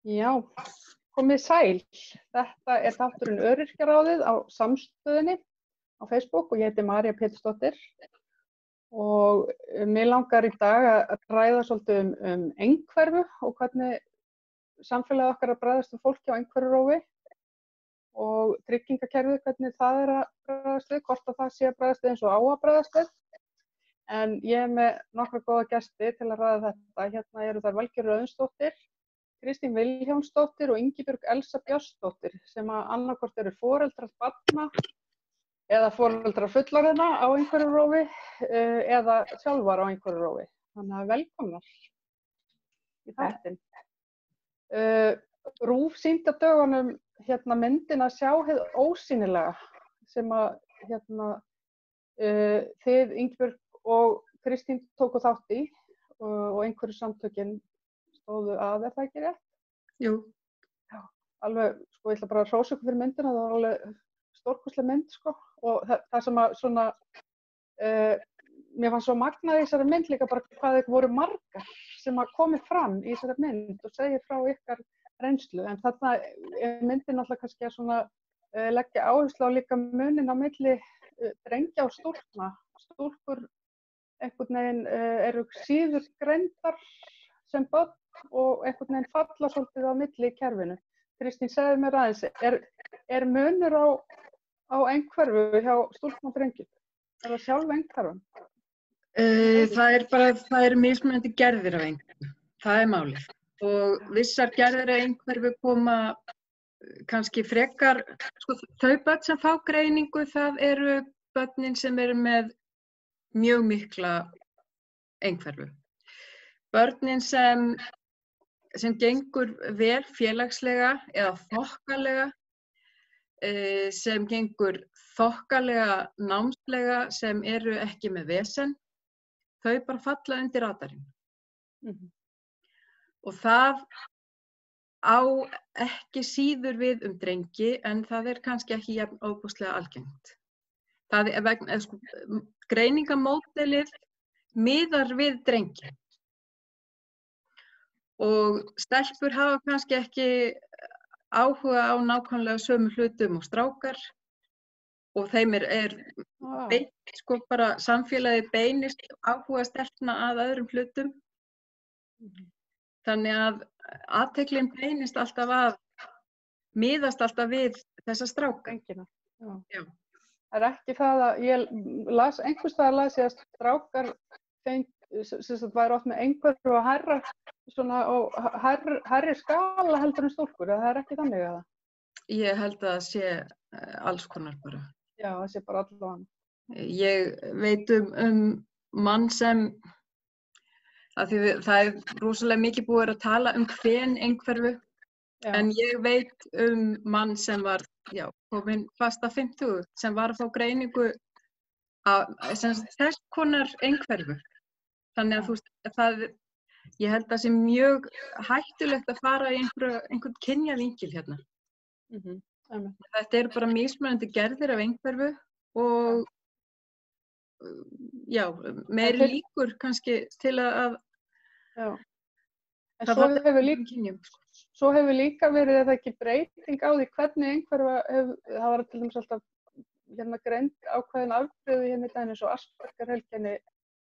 Já, komið sæl. Þetta er þátturinn Öryrkjaráðið á Samstöðinni á Facebook og ég heiti María Pétursdóttir og mig langar í dag að ræða svolítið um einhverfu og hvernig samfélagið okkar er að bregðast við fólki á einhverfurófi og tryggingakerfið, hvernig það er að bregðast við, hvort að það sé að bregðast við eins og á að bregðast við. En ég er með nokkra góða gesti til að ræða þetta. Hérna eru þær Valgerður Auðunsdóttir, Kristín Vilhjálmsdóttir og Ingibjörg Elsa Björnsdóttir sem annarkvort eru foreldrar barna eða foreldrar fullorðinna á einhverfurófi eða sjálfar á einhverfurófi. Þannig að velkomnar í þáttinn. RÚV sýndi á dögunum myndina Sjá hið ósýnilega sem að þið Ingibjörg og Kristín tóku þátt í og einhverju samtökin stóðu að, er það ekki rétt? Jú. Já, alveg, ég ætla bara að hrósa ykkur fyrir myndina, það var alveg stórkostleg mynd, og það sem að svona, mér fannst svo magnað í þessari mynd líka bara hvað þeir voru margar sem að komið fram í þessari mynd og segja frá ykkar reynslu, en þarna er myndin alltaf kannski að svona leggja áherslu á líka munin á milli drengja og stúlkna. Stúlkur einhvern veginn eru síður greindar sem börn og einhvern veginn falla svolítið á milli í kerfinu. Kristín, segðu mér aðeins, er munur á einhverfu hjá stúlkum og drengjum? Er það sjálf einhverfan? Það er mismunandi gerðir af einhverfu, það er málið. Og vissar gerðir af einhverfu koma kannski frekar, þau börn sem fá greiningu, það eru börnin sem eru með mjög mikla einhverfu. Börnin sem gengur vel félagslega eða þokkalega, sem gengur þokkalega námslega, sem eru ekki með vesen, þau bara falla undir radarinn. Og það á ekki síður við drengi, en það er kannski ekki jafn ofboðslega algengt. Það er vegna, greiningamódelið miðar við drengi. Og stelpur hafa kannski ekki áhuga á nákvæmlega sömu hlutum og strákar og þeim er beint, bara samfélagið beinist áhuga stelpna að öðrum hlutum. Þannig að athyglin beinist alltaf miðast alltaf við þessa stráka. Já. Það er ekki það að ég las, einhvers staðar las ég að strákar væri oft með einhverfu og hærri skala heldur en stúlkur, það er ekki þannig að það? Ég held að það sé alls konar bara. Já, það sé bara allavega. Ég veit mann sem, það er rosalega mikið búið að tala kven einhverfu, en ég veit mann sem var kominn fast að 50, sem var að fá greiningu þess konar einhverfu. Þannig að ég held að það sé mjög hættulegt að fara í einhvern kynjavinkil hérna. Þetta eru bara mismunandi gerðir af einhverfu og meiri líkur kannski til að en svo hefur líka verið eða ekki breyting á því hvernig einhverfa það var til dæmis alltaf greind ákveðin afbrigði í daginn eins og Asperger-heilkenni,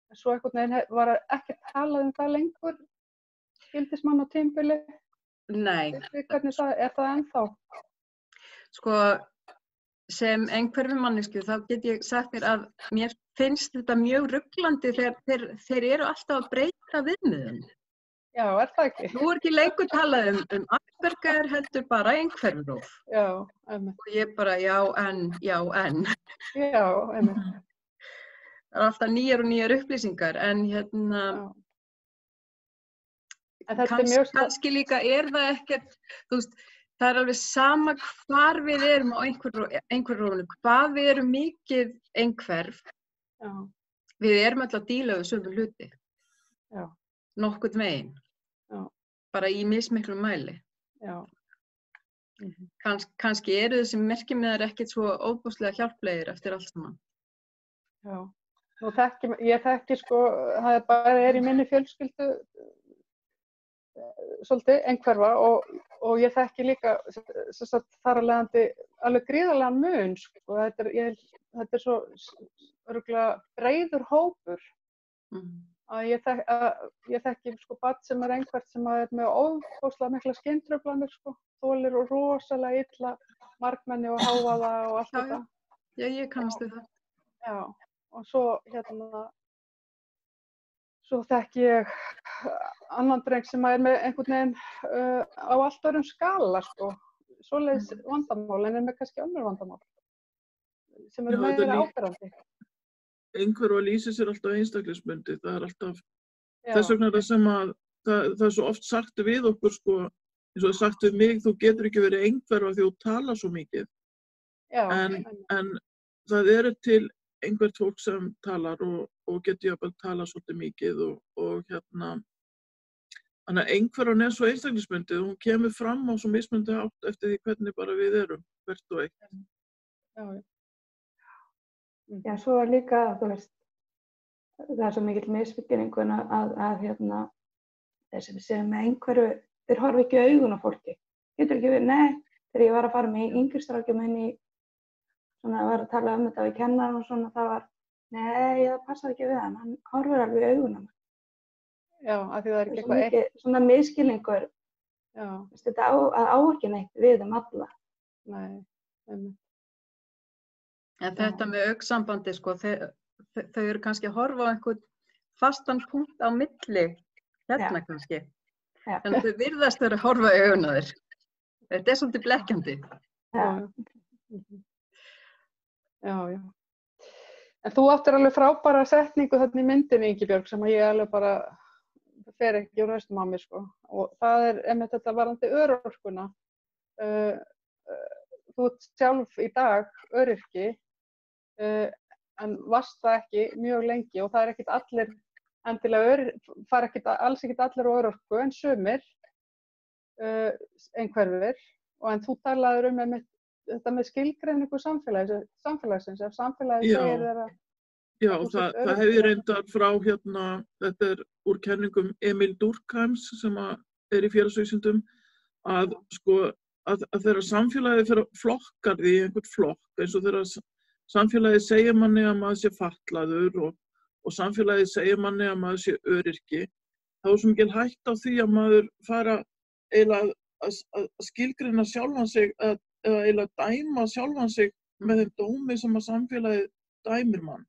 en svo einhvern veginn var ekki talað það lengur, gildismann á tímabili. Nei. Hvernig er það ennþá? Sem einhverfumanneskju þá get ég sagt þér að mér finnst þetta mjög ruglandi þegar þeir eru alltaf að breyta viðmiðum. Já, er það ekki? Nú er ekki lengur talað Asperger, heldur bara einhverfuróf. Já, einmitt. Og ég bara, já, en. Já, einmitt. Það er alltaf nýjar upplýsingar, en kannski líka er það ekkert, það er alveg sama hvar við erum á einhverfurófinu, hvað við erum mikið einhverf. Já. Við erum alltaf að díla við sömu hluti. Já. Nokkurn veginn. Já. Bara í mismiklum mæli. Já. Kannski eru þessi merkimiðar ekkert svo óbúslega hjálplegir eftir allt saman. Já. Ég þekki það er í minni fjölskyldu svolítið einhverfa og ég þekki líka þar að leiðandi alveg gríðarlegan mun, sko. Þetta svo örugglega breiður hópur að ég þekki sko barn sem einhvert sem er með ofboðslega mikla skyntruflanir, sko, þolir og rosalega illa margmenni og hávaða og allt þetta. Já, ég kannast við það. Já, og svo þekki ég annan dreng sem er með einhvern veginn á allt öðrum skala, sko, svoleiðis vandamál, en er með kannski önnur vandamál sem eru meira áberandi. Einhverfa lýsir sér alltaf einstaklingsbundið, það er alltaf, þess vegna það sem að, það er svo oft sagt við okkur, sko, eins og það sagt við mig, þú getur ekki verið einhverfa því þú talar svo mikið. Já, en það eru til einhvert fólk sem talar og getur jafnvel tala svolítið mikið og þannig að einhverfan er svo einstaklingsbundið og hún kemur fram á svo mismunandi hátt eftir því hvernig bara við erum, hvert og eitt. Já, svo er líka, þú veist, það er svo mikill misskilningur að þeir sem séu með einhverju, þeir horfa ekki í augun á fólki. Getur ekki verið, nei, þegar ég var að fara með yngri strákjum inn í svona, var að tala þetta við kennarann og svona, það var, nei, það passar ekki við hann horfir alveg í augun á mig. Já, af því það er ekki eitthvað eitt. Svona misskilningur, þetta á ekki neitt við alla. Nei, En þetta með augnsambandi, sko, þau eru kannski að horfa á einhvern fastan punkt á milli, hérna kannski. Þannig að þau virðast vera að horfa í augun á þér. Þetta er svolítið blekkjandi. Já. En þú áttir alveg frábæra setningu þarna í myndinni, Ingibjörg, sem ég alveg bara fer ekki úr hausnum á mér, sko. Og það er einmitt þetta varðandi örorkuna. Þú ert sjálf í dag öryrki, en varst það ekki mjög lengi og það er ekkert allir endilega fara alls ekkert allir á örorku en sumir einhverfir en þú talaður þetta með skilgreiningu samfélagsins ef samfélagið segir þeirra. Já, það hef ég reyndar frá þetta er úr kenningum Emil Durkheim sem er í félagsvísindum að þegar samfélagið fyrir flokkar því einhvern flokk eins og þegar samfélagið segir manni að maður sé fatlaður og samfélagið segir manni að maður sé öryrki, þá er svo mikil hætt á því að maður fara eiginlega að skilgreina sjálfan sig eða eiginlega dæma sjálfan sig með þeim dómi sem að samfélagið dæmir mann.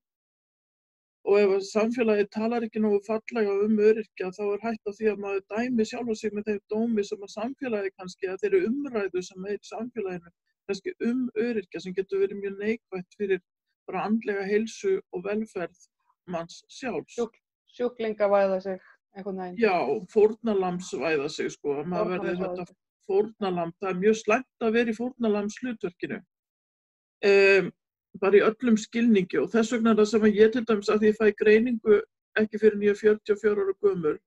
Og ef samfélagið talar ekki nógu fallega öryrkja, þá er hætt á því að maður dæmi sjálfan sig með þeim dómi sem að samfélagið kannski, að þeirri umræðu sem er í samfélaginu, kannski öryrkja sem getur verið mjög neikvætt fyrir bara andlega heilsu og velferð manns sjálfs. Sjúklingavæða sig einhvern veginn. Já, fórnarlambsvæða sig, sko. Maður verður þetta fórnarlamb. Það er mjög slæmt að vera í fórnarlambshlutverkinu. Bara í öllum skilningi og þess vegna er það sem ég til dæmis að því ég fæ greiningu ekki fyrir 44 ára gömul.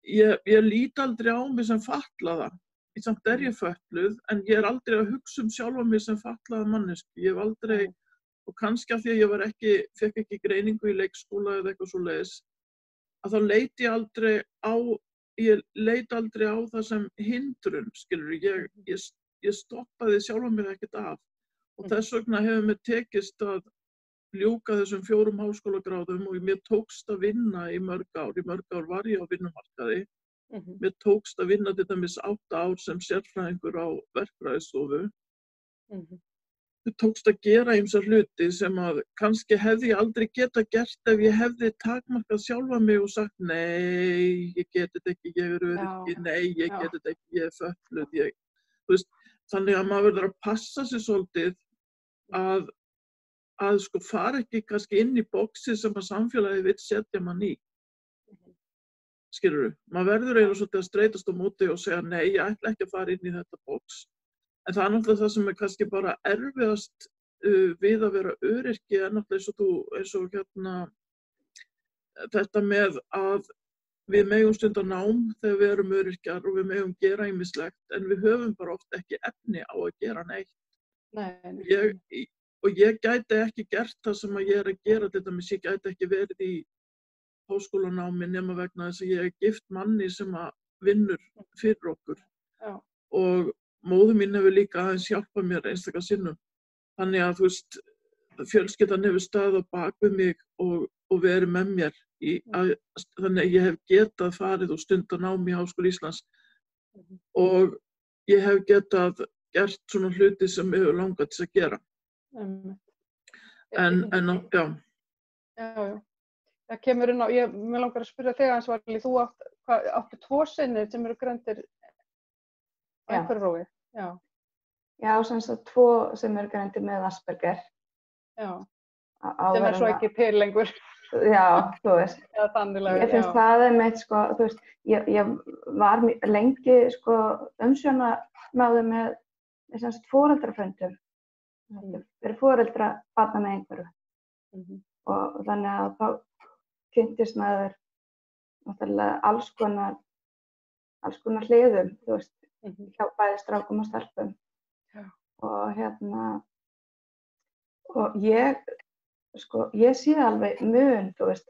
Ég lít aldrei á mig sem fatlaða. Samt er ég fötluð, en ég er aldrei að hugsa sjálfa mig sem fatlaða manneski. Ég hef aldrei, og kannski af því að ég fekk ekki greiningu í leikskóla eða eitthvað svoleiðis, að þá leit ég aldrei á það sem hindrun, skilurðu. Ég stoppaði sjálfa mig ekkert af. Og þess vegna hefur mér tekist að ljúka þessum 4 háskólagráðum og mér tókst að vinna í mörg ár. Í mörg ár var ég á vinnumarkaði. Mér tókst að vinna til dæmis 8 ár sem sérfræðingur á verkfræðistofu. Mér tókst að gera ýmsa hluti sem að kannski hefði ég aldrei geta gert ef ég hefði takmarkað sjálfa mig og sagt nei, ég get þetta ekki, ég er öryrki, nei, ég get þetta ekki, ég er fötluð. Þannig að maður verður að passa sig svolítið að sko fara ekki kannski inn í boxi sem að samfélagið vill setja mann í. Skilurðu, maður verður eiginlega svolítið að streitast á móti og segja nei, ég ætla ekki að fara inn í þetta box. En það er náttúrulega það sem er kannski bara erfiðast við að vera öryrki er náttúrulega eins og þetta með að við megum stunda nám þegar við erum öryrkjar og við megum gera ýmislegt en við höfum bara oft ekki efni á að gera neitt. Og ég gæti ekki gert það sem ég er að gera, til dæmis ég gæti ekki verið í háskólanámi nema vegna þess að ég er gift manni sem vinnur fyrir okkur. Já. Og móðir mín hefur líka aðeins hjálpað mér einstaka sinnum. Þannig að, þú veist, fjölskyldan hefur staðið á bak við mig og verið með mér. Þannig að ég hef getað farið og stundað nám í Háskóla Íslands og ég hef getað gert svona hluti sem ég hefur langað til að gera. Já. Já. Það kemur inn á, mér langar að spyrja þig aðeins, Valý, þú áttu 2 synir sem eru greindir á einhverju rófi. Já. Já, sem sagt 2 sem eru greindir með Asperger. Já. Sem svo ekki til lengur. Já, þú veist. Já, þannig. Ég finnst það einmitt, sko, þú veist, ég var lengi, sko, umsjónarmaður með sem sagt foreldrafröndum. Fyrir foreldra barna með einhverju. Og þannig að þá kynntist maður náttúrulega alls konar hliðum, þú veist, hjá bæði strákum og stelpum. Og ég sé alveg mun, þú veist,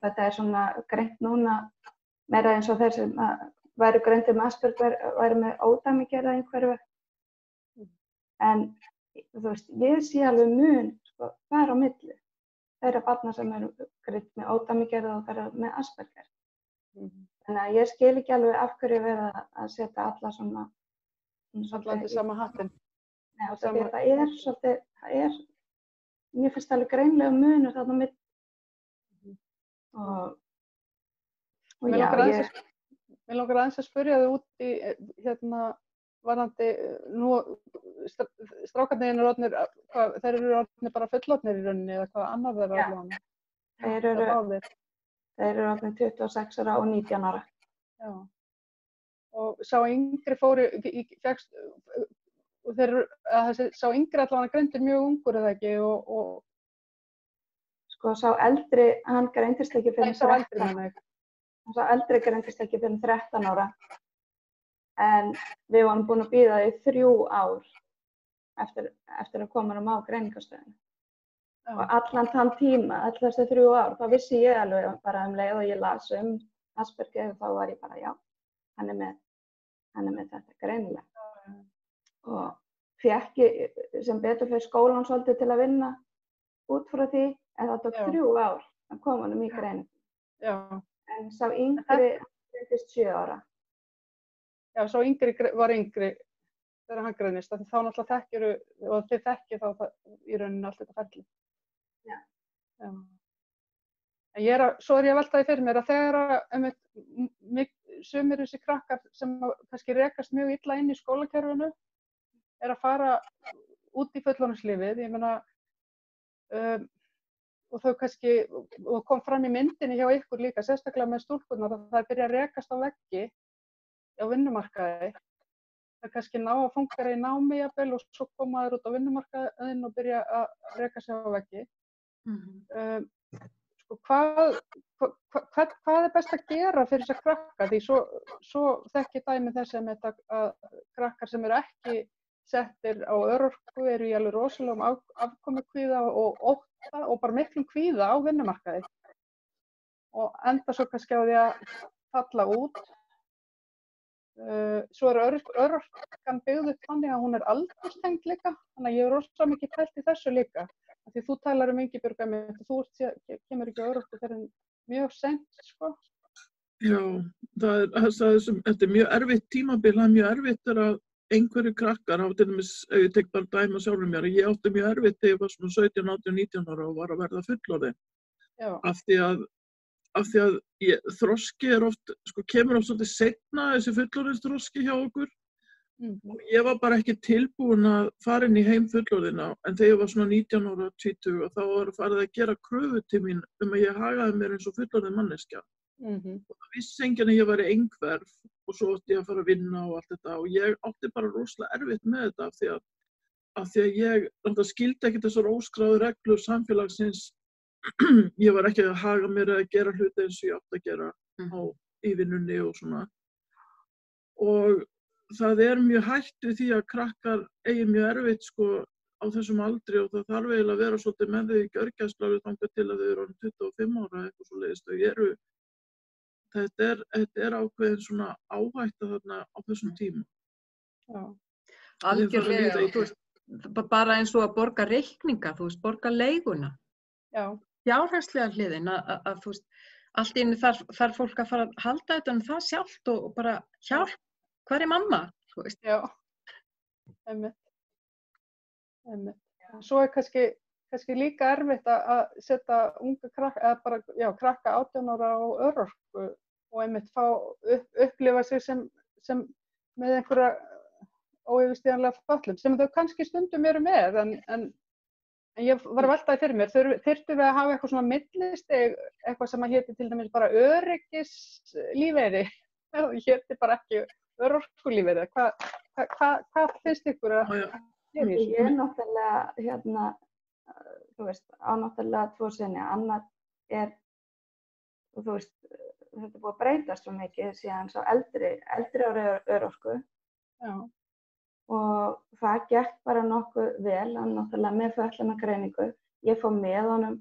þetta svona greint núna meira eins og þeir sem væru greindir með Asperger væru með ódæmigerða einhverfu. En, þú veist, ég sé alveg mun, sko, það á milli. Þeirra barna sem eru greind með ódæmigerða og þeirra með Asperger. Þannig að ég skil ekki alveg af hverju verið að setja alla svona Allan til sama hattinn. Nei, og það er svolítið, mér finnst alveg greinlega munur þarna mitt. Mér langar aðeins að spyrja þig út í, varðandi, nú, strákarnir eru orðnir, þeir eru orðnir bara fullorðnir í rauninni eða hvað annar þeirra allavega? Þeir eru orðnir 26 ára og 19 ára. Já. Og sá yngri sá yngri allavega greindur mjög ungur eða ekki og Sko, sá eldri, hann greindist ekki fyrir 13. Sá eldri greindist ekki fyrir 13 ára. En við varum búin að bíða í 3 ár eftir að koma á greiningarstöðina. Og allan þann tíma, öll þessi 3 ár, þá vissi ég alveg bara leið og ég las Asperger og þá var ég bara, já, hann er með þetta greinilega. Og fékk ég sem betur fyrir skólan svolítið til að vinna út frá því, en það tók 3 ár að koma honum í greiningu. Já. En sá yngri greindist 7 ára. Já, sá yngri var yngri þegar hann greinist, þá náttúrulega þekkjuru, og þið þekkju þá í rauninni allt þetta ferli. Já. En svo ég að velta því fyrir mér að þegar sumir þessi krakkar sem kannski rekast mjög illa inn í skólakerfinu að fara út í fullorðinslífið, ég meina, og þau kannski, og kom fram í myndinni hjá ykkur líka, sérstaklega með stúlkurnar, að það byrja að rekast á veggi á vinnumarkaði. Það kannski ná að fungera í námi jafnvel og svo koma þeir út á vinnumarkaðinn og byrja að reka sig á veggi. Sko, hvað best að gera fyrir þessa krakka? Því svo þekki dæmi þess að krakkar sem eru ekki settir á örorku eru í alveg rosalegum afkomukvíða og ótta og bara miklum kvíða á vinnumarkaði. Og enda svo kannski á því að falla út. Svo örorkan byggð upp þannig að hún er aldurstengd líka, þannig að ég rosa mikið pælt í þessu líka. Því þú talar Ingibjörg og þú kemur ekki á örorku fyrir mjög seint, sko. Já, þetta er mjög erfitt tímabil, það er mjög erfitt að einhverju krakkar, til dæmis, ef ég tek bara dæmi á sjálfum mér, ég átti mjög erfitt þegar ég var svona 17, 18, 19 ára og var að verða fullorðin. Af því að þroski oft, sko, kemur oft svolítið seinna þessi fullorðinsþroski hjá okkur. Og ég var bara ekki tilbúin að fara inn í heim fullorðina, en þegar ég var svona 19 ára, 20, og þá var farið að gera kröfu til mín að ég hagaði mér eins og fullorðin manneskja. Og það vissi enginn að ég væri einhverf og svo átti ég að fara að vinna og allt þetta og ég átti bara rosalega erfitt með þetta af því að ég skildi ekki þessar óskráðu reglur samfélagsins. Ég var ekki að haga mér að gera hluti eins og ég átti að gera í vinnunni og svona. Og það er mjög hætt við því að krakkar eigi mjög erfitt, sko, á þessum aldri og það þarf eiginlega að vera svolítið með þau í gjörgæslu þangað til að þau eru 25 ára eitthvað svoleiðis. þetta er ákveðin svona áhætta þarna á þessum tíma. Já. Algjörlega, þú veist, bara eins og að borga reikninga, þú veist, borga leiguna. Já. Fjárhagslega hliðin að þú veist, allt í einu þarf fólk að fara að halda utan um það sjálft og bara hjálp, hvar er mamma? Þú veist. Já, einmitt. Svo er kannski líka erfitt að setja unga krakka, eða bara, já, krakka 18 ára á örorku og einmitt upplifa sig sem með einhverja óyfirstíganlega fötlun, sem þau kannski stundum eru með, en ég var að velta fyrir mér, þyrftum við að hafa eitthvað svona millistig, eitthvað sem að héti til dæmis bara öryggislífeyri, héti bara ekki örorkulífeyri. Hvað finnst ykkur að gera í þessu? Ég er náttúrulega, þú veist, á náttúrulega 2 syni, annar er, þú veist, þetta er búið að breytast svo mikið síðan svo eldri ára örorku. Já. Og það gekk bara nokkuð vel, hann náttúrulega með fötlunargreiningu. Ég fór með honum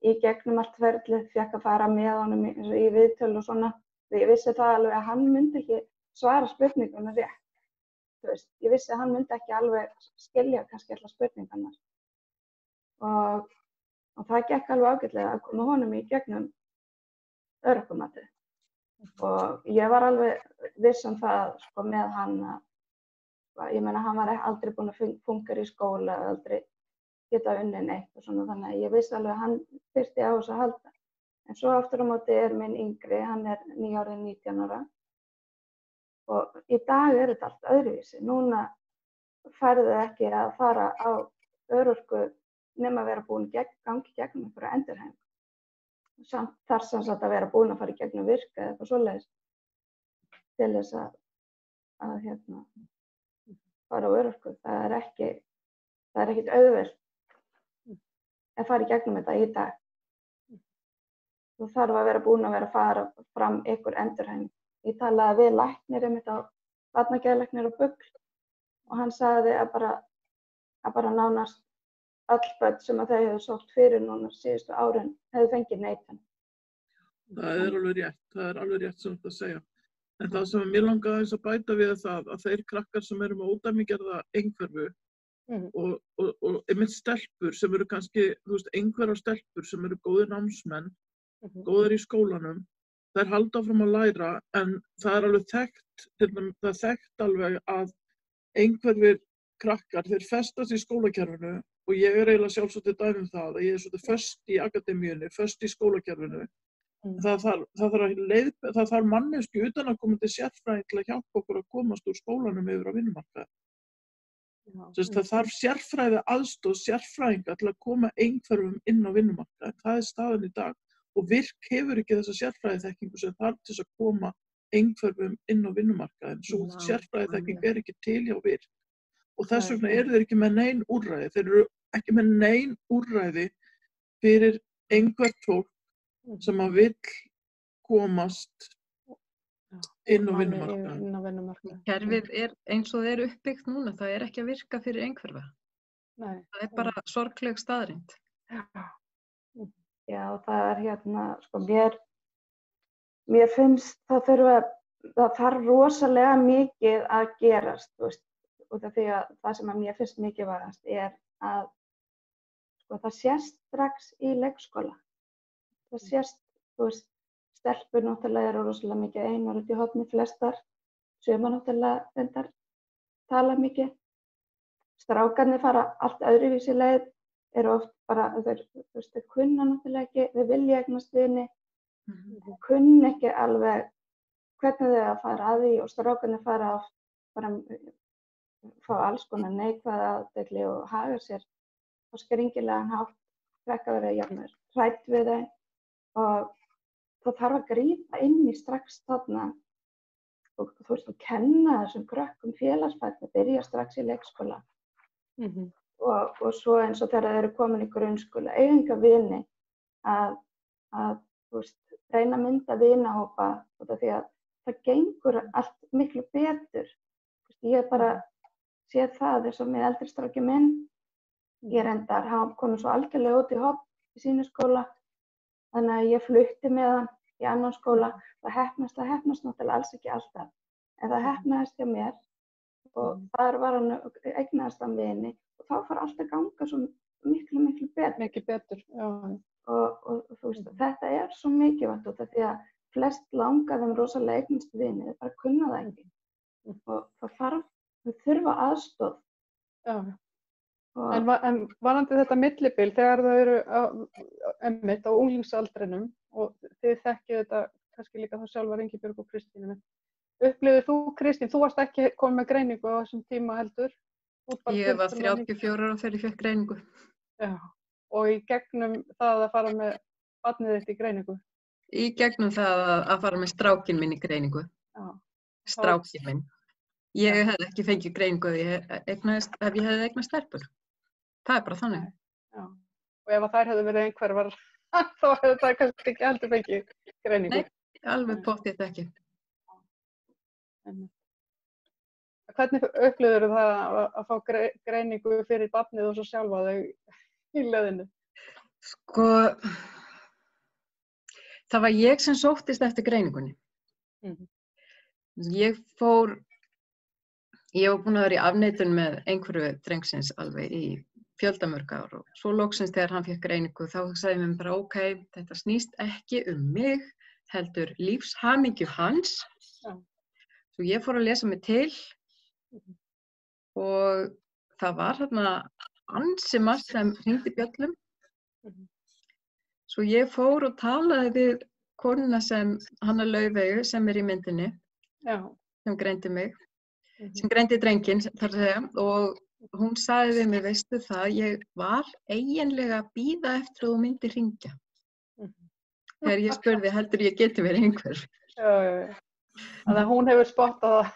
í gegnum allt ferlið, fékk að fara með honum í viðtöl og svona. Ég vissi það alveg að hann myndi ekki svara spurningunum rétt. Þú veist, ég vissi að hann myndi ekki alveg skilja kannski allar spurningarnar. Og það gekk alveg ágætlega að koma honum í gegnum örorkumatið. Og ég var alveg viss um það sko, með hann að ég meina, hann var aldrei búinn að fungera í skóla, aldrei geta unnið neitt og svona, þannig að ég vissi alveg að hann þyrfti á þessu að halda. En svo aftur á móti er minn yngri, hann er nýorðinn 19 ára og í dag er þetta allt öðruvísi. Núna færðu ekki að fara á örorku nema að vera búinn gangi gegnum einhverja endurhæfingu. Samt þar sem sagt að vera búinn að fara í gegnum virka eða eitthvað svoleiðis til þess að fara á örorku. Það er ekkert auðvelt að fara í gegnum þetta í dag. Þú þarf að vera búin að fara fram einhver endurhæfing. Ég talaði við læknir einmitt á barnageðlæknir og BUGL og hann sagði að bara nánast öll börn sem að þau hefðu sótt fyrir núna síðustu árin hefðu fengið neitun. Það er alveg rétt sem þetta segja. En það sem mér langaði aðeins að bæta við það að þeir krakkar sem eru með ódæmigerða einhverfu og einmitt stelpur sem eru kannski, þú veist, einhverjar stelpur sem eru góðir námsmenn, góðir í skólanum, þær halda áfram að læra en það er alveg þekkt alveg að einhverfir krakkar, þeir festast í skólakerfinu og ég er eiginlega sjálf svolítið dæmi um það að ég er svolítið föst í akademíunni, föst í skólakerfinu. Það þarf manneskju utan að koma til sérfræðing til að hjálpa okkur að komast úr skólanum yfir á vinnumarkaði. Það þarf sérfræði aðstoð sérfræðinga til að koma einhverfum inn á vinnumarkaði. Það er staðan í dag og VIRK hefur ekki þessa sérfræðiþekkingu sem þarf til að koma einhverfum inn á vinnumarkaðin. Svo sérfræðiþekking er ekki til hjá VIRK og þess vegna eru þeir ekki með nein úrræði. Þeir eru ekki með nein úrræði fyrir einhvert fólk sem að vill komast inn á vinnumarkaðinn. Kerfið er eins og það er uppbyggt núna, það er ekki að virka fyrir einhverfa. Nei. Það er bara sorgleg staðreynd. Já, það er sko mér finnst það þarf rosalega mikið að gerast, þú veist, út af því að það sem að mér finnst mikilvægast er að sko það sést strax í leikskóla. Það sést, þú veist, stelpur náttúrulega eru rosalega mikið einar út í horni flestar, sumar náttúrulega reyndar tala mikið. Strákarnir fara allt öðruvísi leið, eru oft bara, þeir kunna náttúrulega ekki, þeir vilja eignast vini, kunna ekki alveg hvernig þau að fara að því og strákarnir fara oft bara fá alls konar neikvæða athygli og haga sér á skringilegan hátt, frekar að vera jafnvel hrædd við þeim. Og það þarf að grípa inn í strax þarna og þú veist að kenna þessum krökkum félagsfærni, byrja strax í leikskóla og svo eins og þegar þeir eru komin í grunnskóla, eiga vini að þú veist, reyna að mynda vinahópa út af því að það gengur allt miklu betur. Ég bara sé það eins og með eldri stráki minn, ég reyndar, hann kom svo algjörlega út í hopp í sínu skóla. Þannig að ég flutti með hann í annan skóla, það heppnast náttúrulega alls ekki alltaf. En það heppnaðist hjá mér og þar var hann eignaðist hann vini og þá fór allt að ganga svo miklu betur. Mikið betur, já. Og þú veist, þetta er svo mikilvægt út af því að flest langar þeim rosalega eignast vini, þau bara kunna það ekki. Og þau þurfa aðstoð. Já. En varðandi þetta millibil, þegar þau eru einmitt á unglingsaldrinum og þið þekkið þetta kannski líka þá sjálfar Ingibjörg og Kristín, upplifðir þú, Kristín, þú varst ekki komið með greiningu á þessum tíma heldur? Ég var 34 ára þegar ég fekk greiningu. Já, og í gegnum það að fara með barnið þitt í greiningu? Í gegnum það að fara með strákinn minn í greiningu. Já. Strákinn minn. Ég hefði ekki fengið greiningu ef ég hefði eignast stelpur. Það er bara þannig. Já. Og ef þær hefðu verið einhverfar, þá hefðu það kannski ekki heldur fengið greiningu? Nei, alveg pottþétt ekki. Hvernig upplifðir það að fá greiningu fyrir barnið og svo sjálfa þau í leiðinu? Sko, það var ég sem sóttist eftir greiningunni. Ég var búin að vera í afneitun með einhverju drengsins alveg í fjöldamörg ár og svo loksins þegar hann fékk greiningu þá sagði mér bara ok, þetta snýst ekki mig, heldur lífshamingju hans. Já. Svo ég fór að lesa mig til og það var þarna ansi margt sem hringdi bjöllum. Svo ég fór og talaði við konuna sem Hanna Laufeyju sem í myndinni, sem greindi mig, sem greindi drenginn þar að segja og hún sagði við mig, veistu það, ég var eiginlega að bíða eftir að þú myndir hringja. Þegar ég spurði, heldur ég geti verið einhver. Já. Þannig að hún hefur spottað það.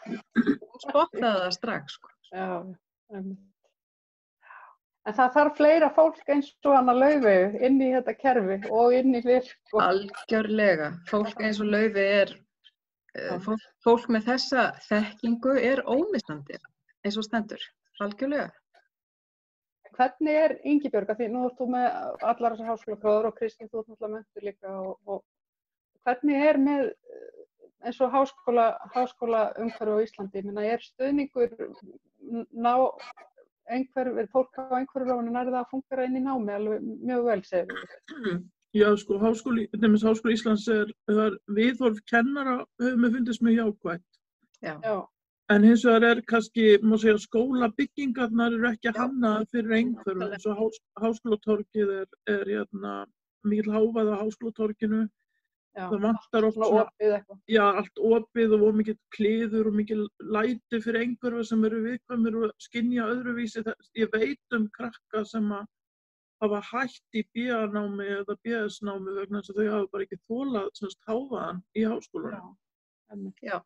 Hún spottaði það strax, sko. Já. En það þarf fleira fólk eins og Hanna Laufeyju inn í þetta kerfi og inn í virk. Algjörlega. Fólk eins og Laufeyju fólk með þessa þekkingu er ómissandi, eins og stendur. Algjörlega. Hvernig er Ingibjörg, því nú ert þú með allar þessar háskólagráður og Kristín, þú ert náttúrulega menntuð líka og hvernig er með eins og háskólaumhverfi á Íslandi, er stuðningur fólk á einhverju nærða að fungera inn í námi alveg mjög vel, segir við? Já, sko, Háskóli Íslands viðhorf kennara hefur mér fundist mjög jákvætt. Já. En hins vegar er kannski, má segja, skólabyggingarnar eru ekki hannaðar fyrir einhverju, eins og Háskólatorgið er mikil hávaði á Háskólatorginu. Það vantar oft allt opið og mikið kliður og mikið læti fyrir einhverfa sem eru viðkvæmir og skynja öðruvísi. Ég veit krakka sem hafa hætt í BA-námi eða BS-námi vegna þess að þau hafa bara ekki þolað hávaðann í háskólanum. Já,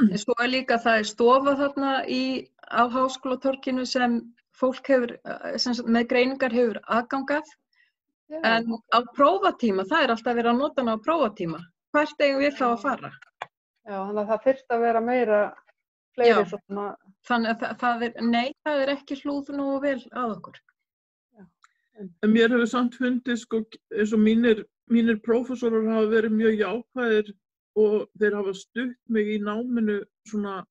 en svo er líka það stofa þarna á Háskólatorginu sem fólk hefur, með greiningar hefur aðgangað. Já. En á prófatíma, það er alltaf verið að nota hana á prófatíma. Hvert eigum við þá að fara? Já, þannig að það þyrfti að vera meira fleiri svona. Þannig að það er ekki hlúð nógu vel að okkur. En mér hefur samt fundið, sko, eins og mínir prófessorar hafa verið mjög jákvæðir og þeir hafa stutt mig í náminu svona,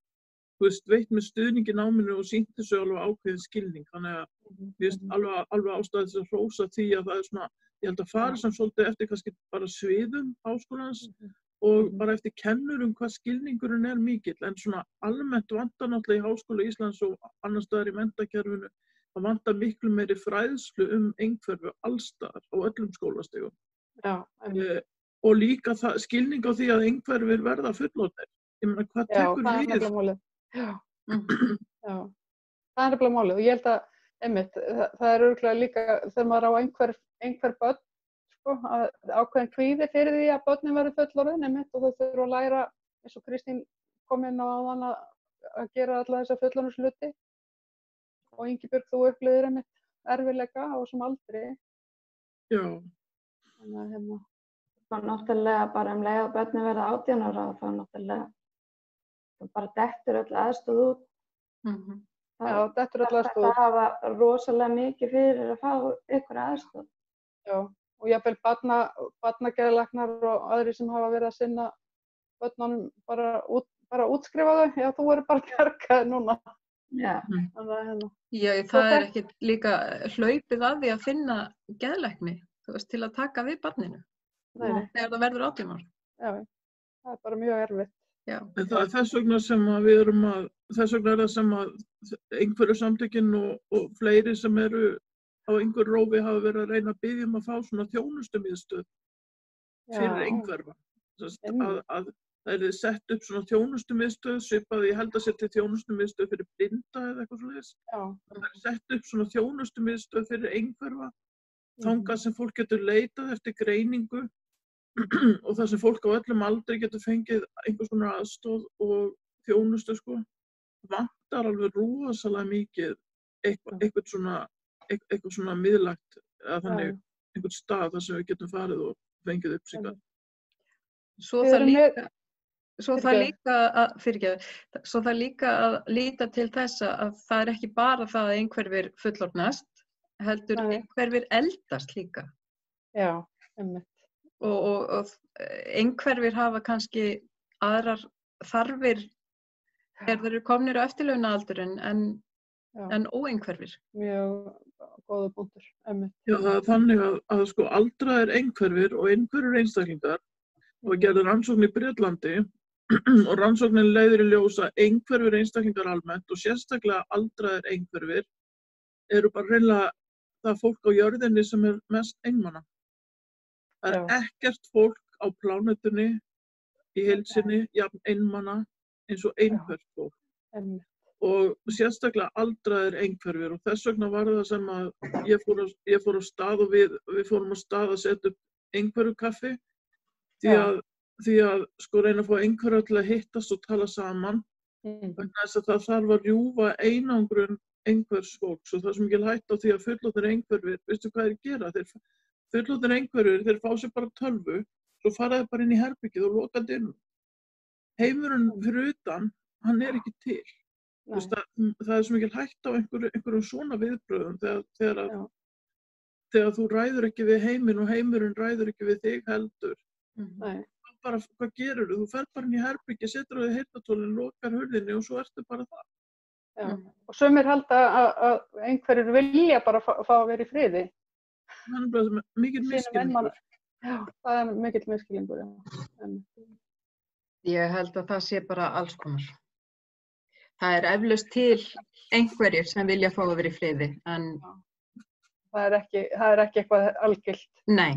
veitt með stuðning í náminu og sýnt þessu alveg ákveðin skilning. Þannig að mér finnst alveg ástæða þess að hrósa því að það er svona, ég held að fara sem svolítið eftir kannski bara sviðum háskólans og bara eftir kennurum hvað skilningurinn er mikill. En svona almennt vantar náttúrulega í Háskóla Íslands og annars staðar í menntakerfinu, það vantar miklu meiri fræðslu einhverfu allstaðar á öllum skólastigum. Já. Og líka skilning á því að einhverfir verða fullorðnir. Ég meina, hvað tekur við? Já, það er nefnilega málið og ég held að, einmitt, það er örugglega líka þegar maður á einhver börn, sko, að ákveðin kvíði fyrir því að börnin verður fullorðin, einmitt, og þau þurfa að læra, eins og Kristín kom inn á áðan að gera alla þessa fullorðinshluti og Ingibjörg, þú upplifðir einmitt erfiðleika á þessum aldri. Já. Þannig að Það náttúrulega bara leið að börnin verða 18 ára og það náttúrulega bara dettur öll aðstoð út. Já, dettur öll aðstoð út. Það hafa rosalega mikið fyrir að fá ykkur aðstoð. Já, og jafnvel barnageðlæknar og aðrir sem hafa verið að sinna börnunum bara útskrifa þau, já þú eru bara bjargaði núna. Já. Já, það er ekkert líka hlaupið að því að finna geðlækni, þú veist, til að taka við barninu. Nei. Þegar það verður 18 ára. Já, það er bara mjög erfitt. Já. En það er þess vegna sem að við erum þess vegna er það sem að einhverju samtökin og fleiri sem eru á einhver rófi hafa verið að reyna að biðja að fá svona þjónustumiðstöð fyrir einhverfa. Að það er sett upp svona þjónustumiðstöð, svipað ég held að setja þjónustumiðstöð fyrir blinda eða eitthvað svoleiðis. Það er sett upp svona þjónustumiðstöð fyrir einhverfa, þangað sem fólk getur leitað eftir greiningu og það sem fólk á öllum aldri getur fengið einhvers konar aðstoð og þjónustu sko. Vantar alveg rosalega mikið eitthvað svona miðlægt eða þannig einhvern stað þar sem við getum farið og fengið upplýsingar. Svo það líka að líta til þess að það er ekki bara það að einhverfir fullorðnast, heldur einhverfir eldast líka. Já, einmitt. Og einhverfir hafa kannski aðrar þarfir þegar þeir eru komnir á eftirlaunaaldur en óeinhverfir. Mjög góða punktur, einmitt. Já, það er þannig að sko aldraðir einhverfir og einhverfir einstaklingar og gerði rannsókn í Bretlandi og rannsóknin leiðir í ljós að einhverfir einstaklingar almennt og sérstaklega aldraðir einhverfir eru bara hreinlega það fólk á jörðinni sem er mest einmana. Það er ekkert fólk á plánetunni í heild sinni jafn einmana eins og einhvert fólk. Og sérstaklega aldraðir einhverfir og þess vegna var það sem að ég fór á stað og við fórum á stað að setja upp einhverfukaffi því að sko reyna að fá einhverja til að hittast og tala saman vegna þess að það þarf að rjúfa einangrun einhvers fólks og það er svo mikil hætta á því að fullorðnir einhverfir, veistu hvað þeir gera? Fullorðnir einhverfir, þeir fá sér bara tölvu, svo fara þeir bara inn í herbergið og loka dyrunum. Heimurinn fyrir utan, hann er ekki til. Það er svo mikil hætta á einhverjum svona viðbröðum þegar þú ræður ekki við heiminn og heimurinn ræður ekki við þig heldur. Bara, hvað gerur þú? Þú fer bara inn í herbergi, setur á þig heyrnartólin, lokar hurðinni og svo ertu bara það. Já. Og sumir halda að einhverjir vilja bara fá að vera í friði. Það er bara mikill misskilningur. Já, það er mikill misskilningur. Ég held að það sé bara alls konar. Það er eflaust til einhverjir sem vilja fá að vera í friði, en það er ekki eitthvað algilt. Nei.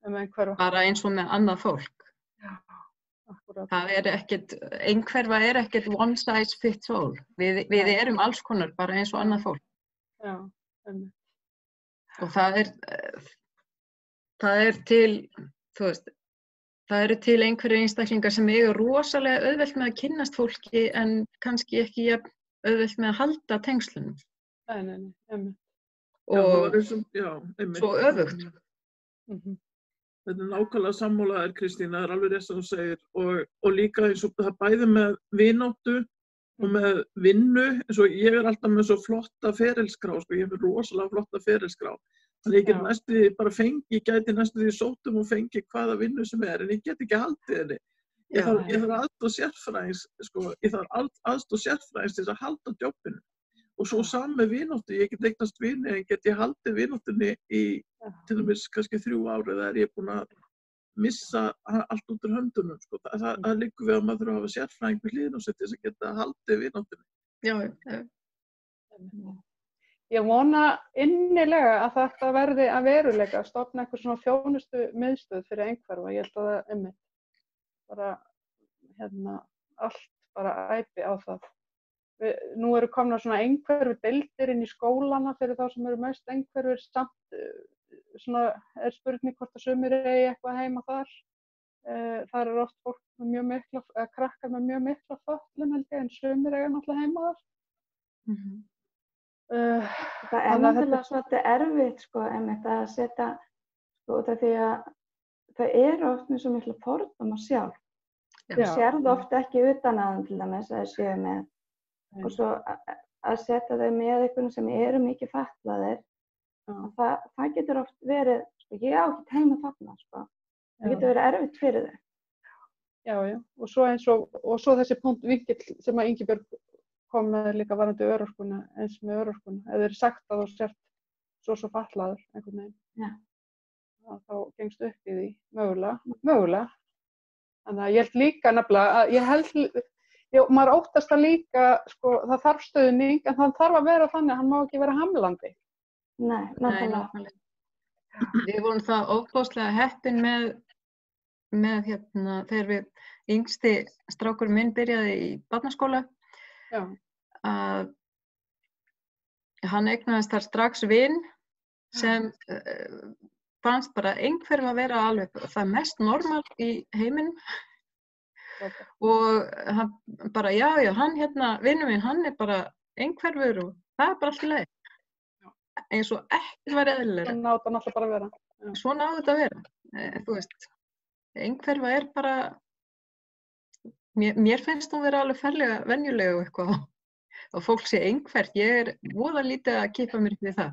Bara eins og með annað fólk. Já, akkurat. Það er ekkert, einhverfa er ekkert one size fits all. Við erum alls konar, bara eins og annað fólk. Já, og það er til, þú veist, það eru til einhverjir einstaklingar sem eiga rosalega auðvelt með að kynnast fólki en kannski ekki auðvelt með að halda tengslunum. Nei. Og svo öfugt. Þetta er nákvæmlega sammálaðir, Kristín, það er alveg rétt sem þú segir og líka eins og það bæði með vináttu og með vinnu, eins og ég er alltaf með svo flotta ferilskrá, sko, ég hef rosalega flotta ferilskrá, þannig ég get gæti næstu því sótum og fengi hvaða vinnu sem er, en ég get ekki haldið henni. Ég þarf aðstoð sérfræðings, sko, aðstoð sérfræðings til að halda jobbinu. Og svo saman með vináttu, ég get eignast vini en get ég haldið vináttunni í til dæmis kannski 3 ár eða er ég búin að missa allt út úr höndunum. Sko. Það liggur við að maður þurfa að hafa sérfræðing við hliðina á sig til þess að geta haldið vináttunni. Já. Ég vona innilega að þetta verði að veruleika að stofna eitthvað svona þjónustu miðstöð fyrir einhverfa. Ég held að það einmitt bara allt bara æpi á það. Nú eru komna svona einhverfu deildir inn í skólana fyrir þá sem eru mest einhverfur samt svona er spurning hvort að sumir eigi eitthvað heima þar. Þar er oft fólk með mjög mikla, krakkar með mjög mikla fötlun held ég en sumir eiga náttúrulega heima þar. Það er náttúrulega svolítið erfitt sko einmitt að setja sko út af því að það er oft með svo mikla fordóma sjálf. Þú sérð oft ekki utan að til dæmis að séu með og svo að setja þau með einhvern sem eru mikið fatlaðir það getur oft verið sko, sko, ég á ekki heima þarna, sko. Það getur verið erfitt fyrir þau. Já, og svo þessi vinkill sem að Ingibjörg kom með líka varandi örorkuna, eins með örorkuna. Ef þeir sagt að þú sért svo fatlaður einhvern veginn. Já. Þá gengst upp í því, mögulega. Þannig að ég held líka nefnilega, maður óttast það líka, sko, það þarf stuðning, en það þarf að vera þannig að hann má ekki vera hamlandi. Nei, nákvæmlega. Við vorum það ofboðslega heppin með þegar við yngsti strákur minn byrjaði í barnaskóla, að hann eignaðist þar strax vin sem fannst bara einhverjum að vera alveg það mest normal í heiminum. Og hann bara, hann vinur minn, hann bara einhverfur og það bara allt í lagi. Eins og ekkert væri eðlilega. Svona á þetta náttúrulega bara að vera. Svona á þetta að vera. Þú veist, einhverfa bara, mér finnst hún vera alveg ferlega venjulega og eitthvað. Og fólk sé einhvert, ég voða lítið að kippa mér við það.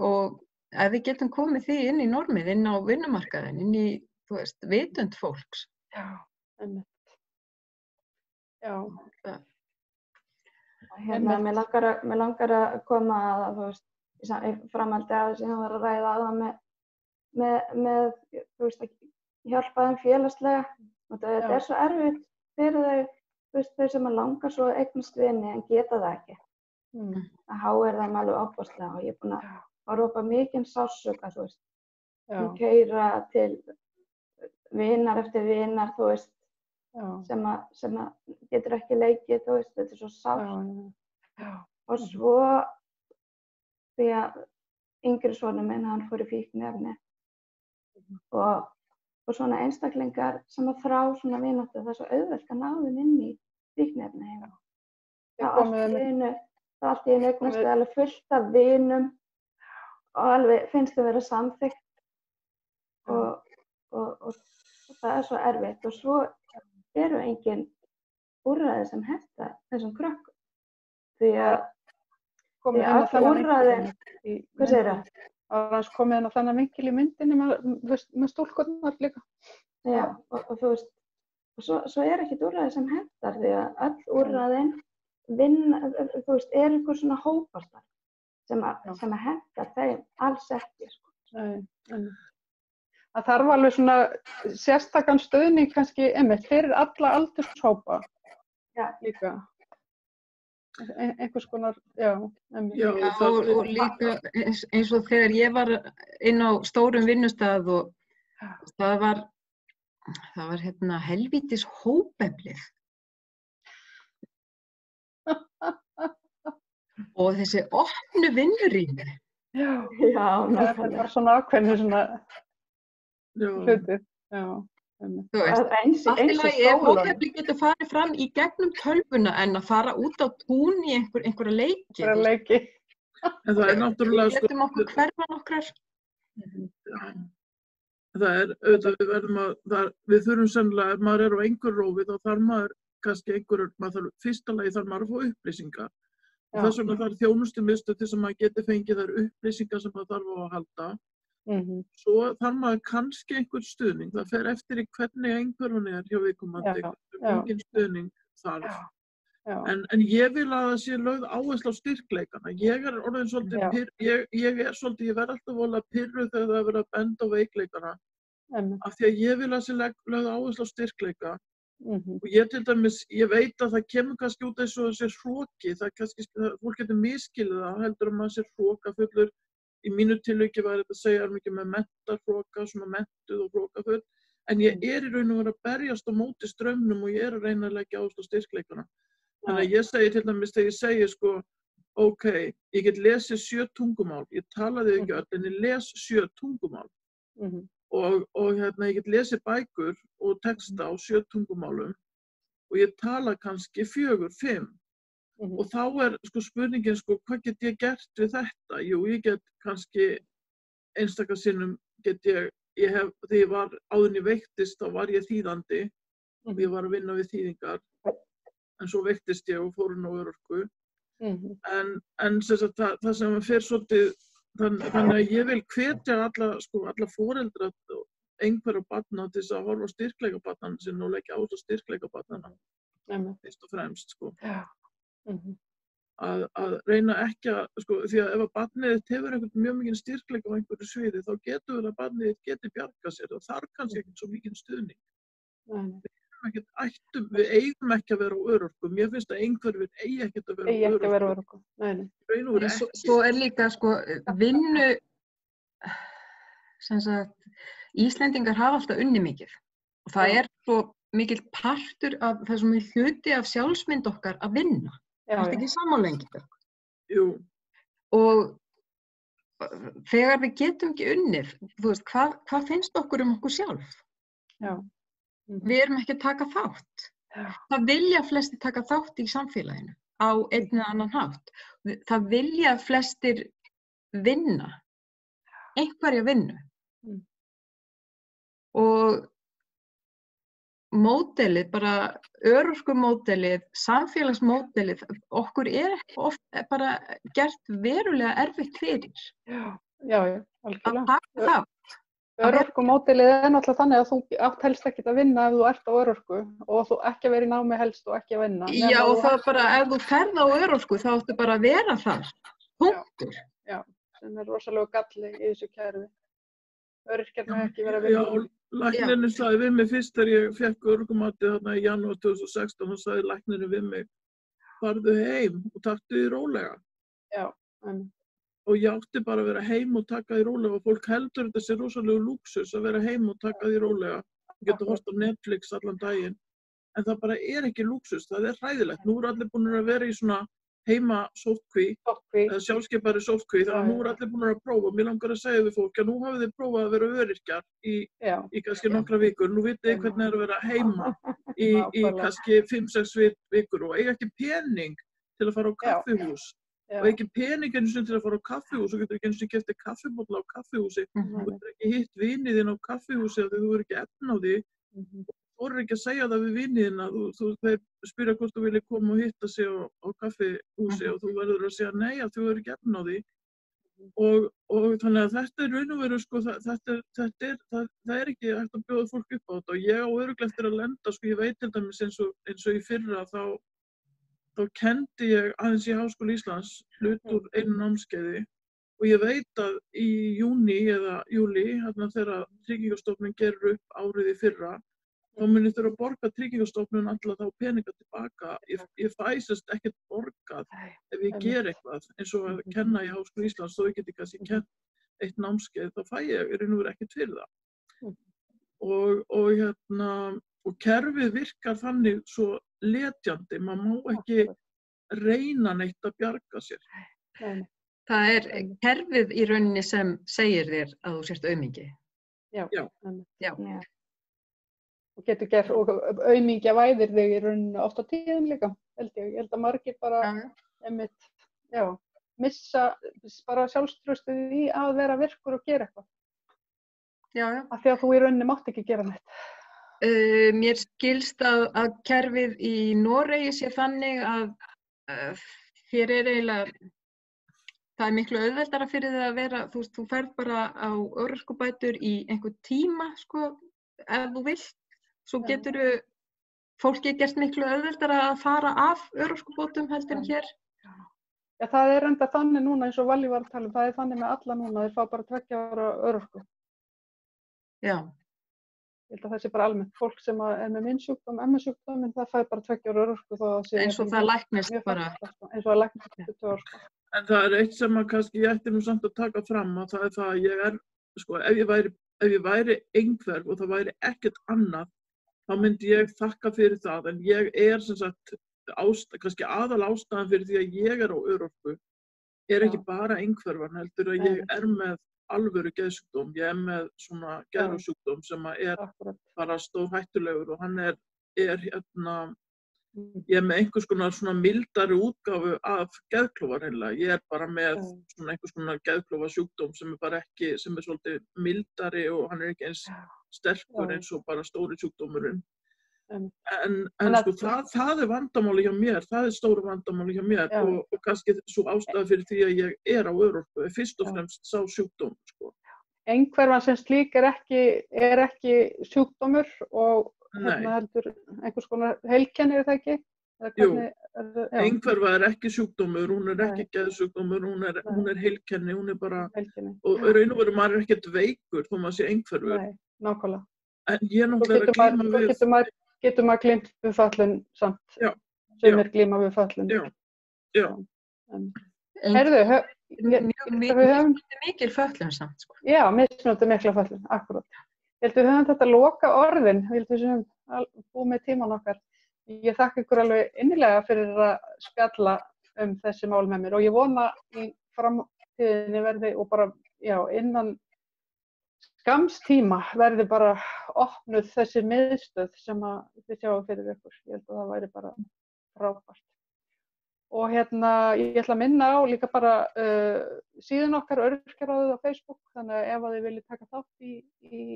Og ef við getum komið því inn í normið, inn á vinnumarkaðin, inn í, þú veist, vitund fólks. Einmitt. Já. Mér langar að koma að, þú veist, í framhaldi af þessi hann var að ræða á það með, þú veist, að hjálpa þeim félagslega. Þetta svo erfitt fyrir þau, þú veist, þau sem að langar svo að eignast vini en geta það ekki. Það háir þeim alveg ofboðslega og ég er búin að ropa mikinn sársauka, þú veist, keyra til vinar eftir vinar, þú veist, sem að getur ekki leikið, þú veist, þetta er svo sárt. Og svo, því að yngri sonur minn, hann fór í fíkniefni og svona einstaklingar sem að þrá svona vináttu, það er svo auðvelt að ná þeim inn í fíkniefni heima. Það allt í einu eignast þau alveg fullt af vinum og alveg finnst þau vera samþykkt og það er svo erfitt og svo eru engin úrræði sem henta þessum krökkum. Því að all úrræðin, hvað segir það? Það var komið inn á þennan vinkil í myndinni með stúlkurnar líka. Já, og þú veist, og svo er ekkert úrræði sem hentar því að all úrræðin þú veist, er einhver svona hópastar sem að henta þeim alls ekki, sko. Það þarf alveg svona sérstakann stuðning kannski einmitt fyrir alla aldurshópa líka. Einhvers konar, og líka eins og þegar ég var inn á stórum vinnustað og það var helvítis hópeflið. Og þessi opnu vinnurými. Það var svona ákveðnu svona hluti. Þú veist, allt í lagi ef hópefli getur farið fram í gegnum tölvuna en að fara út á tún í einhverja leiki. En það er náttúrulega við getum okkur hverfa nokkrar. Það er auðvitað, við þurfum sennilega, ef maður er á einhver rófi þá þarf maður kannski fyrsta lagi þarf maður að fá upplýsingar. Og þess vegna þarf þjónustumiðstöð til sem maður geti fengið þær upplýsingar sem maður þarf á að halda. Svo þarf maður kannski einhver stuðning, það fer eftir í hvernig einhverjum er hjá viðkomandi, engin stuðning þarf. En ég vil að það sé lögð áherslu á styrkleikana. Ég er orðin svolítið, ég verð alltaf voðalega pirruð þegar það er verið að benda á veikleikana. Af því að ég vil að það sé lögð áherslu á styrkleika. Og ég til dæmis, ég veit að það kemur kannski út eins og þessi hroki, það kannski, fólk getur miskilið það, heldur að maður sé hrokafullur. Í mínu tilviki var þetta að segja mikið með mentarhroka, svona mentuð og hrokafull, en ég er í raun og veru að berjast á móti straumnum og ég er að reyna að leggja áherslu á styrkleikana. Þannig að ég segi til dæmis þegar ég segi sko, ok, ég get lesið 7 tungumál, ég talaði ekki öll, en ég les 7 tungumál. Og ég get lesið bækur og texta á 7 tungumálum og ég tala kannski 4, 5. Og þá er sko spurningin sko, hvað get ég gert við þetta? Jú, ég get kannski einstaka sinnum þegar ég var áður en ég veiktist, þá var ég þýðandi og ég var að vinna við þýðingar. En svo veiktist ég og fór inn á örorku. En sem sagt, það sem fer svolítið Þannig að ég vil hvetja alla foreldra einhverja barna til þess að horfa á styrkleika barnanna sinna og leggja áherslu á styrkleika barnanna fyrst og fremst Já. að reyna ekki að því að ef að barnið hefur einhvern mjög mikið styrkleika á einhverju sviði þá getur vel að barnið geti bjargað sér og þarf kannski ekki svo mikið stuðning. Við eigum ekki að vera á örorku. Mér finnst að einhverfir eigi ekkert að vera á örorku. Svo líka vinnu sem sagt Íslendingar hafa alltaf unnið mikið og það svo mikill partur af þessum hluti af sjálfsmynd okkar að vinna. Það ekki sammála Ingibjörg? Jú. Og þegar við getum ekki unnið, þú veist, hvað finnst okkur okkur sjálf? Já. Við erum ekki að taka þátt. Það vilja flestir taka þátt í samfélaginu á einn eða annan hátt. Það vilja flestir vinna, einhverja vinnu. Og módelið, bara örorkumódelið, samfélagsmódelið, okkur ekki oft bara gert verulega erfitt fyrir. Já, algjörlega. Að taka þátt. Örorkumódelið náttúrulega þannig að þú átt helst ekkert að vinna ef þú ert á örorku og þú ekki að vera í námi helst og ekki að vinna. Já, og það bara, ef þú ferð á örorku þá áttu bara að vera þar. Punktur. Já, sem rosalega galli í þessu kerfi. Öryrkjar má ekki vera að vinna. Já, læknirinn sagði við mig fyrst þegar ég fekk örorkumatið þarna í janúar 2016 og sagði læknirinn við mig farðu heim og taktu því rólega. Já, Og ég átti bara að vera heim og taka því rólega og fólk heldur þetta sé rosalega lúxus að vera heim og taka því rólega. Þú getur horft á Netflix allan daginn. En það bara ekki lúxus, það hræðilegt. Nú allir búin að vera í svona heima sóttkví, sjálfskipari sóttkví, þannig að nú allir búin að prófa. Mér langar að segja við fólk að nú hafið þið prófað að vera öryrkjar í kannski nokkra vikur. Nú vitið þið hvernig að vera heima í kannski 5-6 vikur og eiga ekki pening til að fara á kaffihús. Og ekki pening eins og til að fara á kaffihús og getur ekki eins og keypti kaffibolla á kaffihúsi og getur ekki hitt viniðinn á kaffihúsi af því þú verður ekki efna á því. Þú voru ekki að segja það við viniðina, þeir spyrja hvort þú vilja koma og hitta sig á kaffihúsi og þú verður að segja nei að þú verður ekki efna á því. Og þannig að þetta raun og veru, það ekki hægt að bjóða fólk upp á þetta og ég á örugglega eftir að lenda, ég veit til dæmis eins og í fyrra þá kenndi ég aðeins í Háskóla Íslands hlut úr einu námskeiði og ég veit að í júní eða júlí, þegar Tryggingastofnun gerir upp árið í fyrra, þá muni þurfa að borga Tryggingastofnun alla þá peninga tilbaka. Ég fæsist ekkert borgað ef ég ger eitthvað eins og að kenna í Háskóla Íslands, þó ég geti kannski kennt eitt námskeið, þá fæ ég í raun og veru ekkert fyrir það. Og kerfið virkar þannig svo letjandi, maður má ekki reyna neitt að bjarga sér. Það kerfið í rauninni sem segir þér að þú sért aumingi. Já. Og getur gert, og aumingja væðir þig í rauninni oft á tíðum líka, held ég. Ég held að margir bara missa bara sjálfstraustið í að vera virkur og gera eitthvað. Af því að þú í rauninni mátt ekki gera neitt. Mér skilst að kerfið í Noregi sé þannig að þér eiginlega, það miklu auðveldara fyrir þig að vera, þú ferð bara á örorkubætur í einhver tíma, ef þú vilt. Svo fólki gert miklu auðveldara að fara af örorkubótum heldur en hér. Já, það enda þannig núna eins og Valli var að tala um, það þannig með alla núna, þeir fá bara 2 ára örorku. Já. Ég held að það sé bara almennt, fólk sem með minnsjúkdóm, MS-sjúkdóm, en það fær bara 2 ára örorku þó að sé... Eins og það læknist bara. Eins og það læknist 2 ára. En það eitt sem að kannski ég ætti nú samt að taka fram, að það það að ég ef ég væri einhverf og það væri ekkert annað, þá myndi ég þakka fyrir það, en ég sem sagt, kannski aðal ástæðan fyrir því að ég á örorku, ekki bara einhverfan, heldur að ég með alvöru geðsjúkdóm, ég með svona geðsjúkdóm sem bara stórhættulegur og hann ég með einhvers konar svona mildari útgáfu af geðklofa hreinlega. Ég bara með svona einhvers konar geðklofa sjúkdóm sem bara ekki, sem svolítið mildari og hann ekki eins sterkur eins og bara stóri sjúkdómurinn. En sko það vandamáli hjá mér, það stóra vandamáli hjá mér og kannski svo ástæða fyrir því að ég á örorku, fyrst og fremst sá sjúkdóm, sko. Einhverfan sem slík er ekki sjúkdómur og heldur einhvers konar heilkenni, það ekki? Jú, einhverfa ekki sjúkdómur, hún ekki geðsjúkdómur, hún heilkenni, hún bara, og raun og veru maður ekkert veikur þó maður sé einhverfur. Nei, nákvæmlega. En ég náttúrulega glíma við... Getur maður glímt við fötlun samt, sem glíma við fötlun. Já. Herðu, mikil fötlun samt, sko. Já, mismunandi mikla fötlun, akkurat. Ég held við höfum þetta loka orðin, ég held við sem búið með tíman okkar. Ég þakka ykkur alveg innilega fyrir að spjalla þessi mál með mér og ég vona í framtíðinni verði og bara, innan skamms tíma verði bara opnuð þessi miðstöð sem þið sjáum fyrir ykkur. Ég held að það væri bara frábært. Og ég ætla að minna á líka bara síðan okkar Öryrkjaráðið á Facebook, þannig að ef þið viljið taka þátt í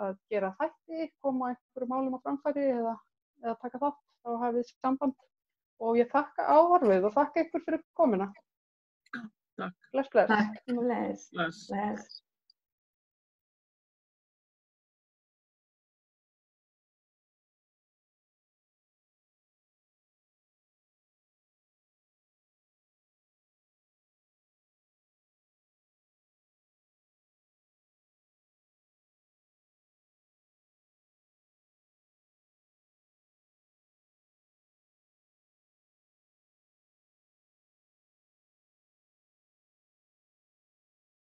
að gera þætti, koma einhverju málum á framfæri eða taka þátt, þá hafið samband. Og ég þakka áhorfið og þakka ykkur fyrir komuna. Takk. Bless. Bless.